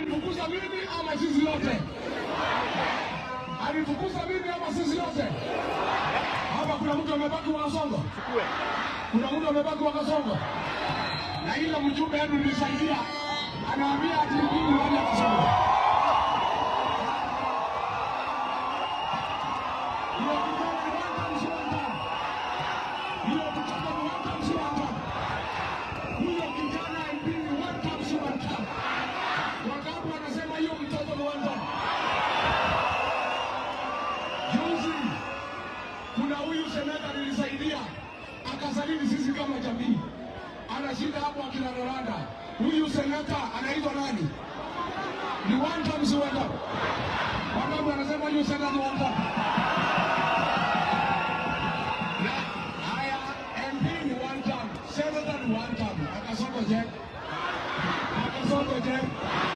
Alifukuza mimi ama sisi yote? Alifukuza mimi ama sisi yote? Hapa kuna mtu amebaki wa Kasongo? Kuna mtu amebaki wa Kasongo? Na ile mjumbe wenu nilisaidia anaambia ati mimi ndani ya Kasongo. Kuna huyu seneta nilisaidia akasalini sisi kama jamii, anashinda hapo akirandaranda. Huyu seneta anaitwa nani? Ni one time si one time. Wangapi anasema huyu seneta ni one time?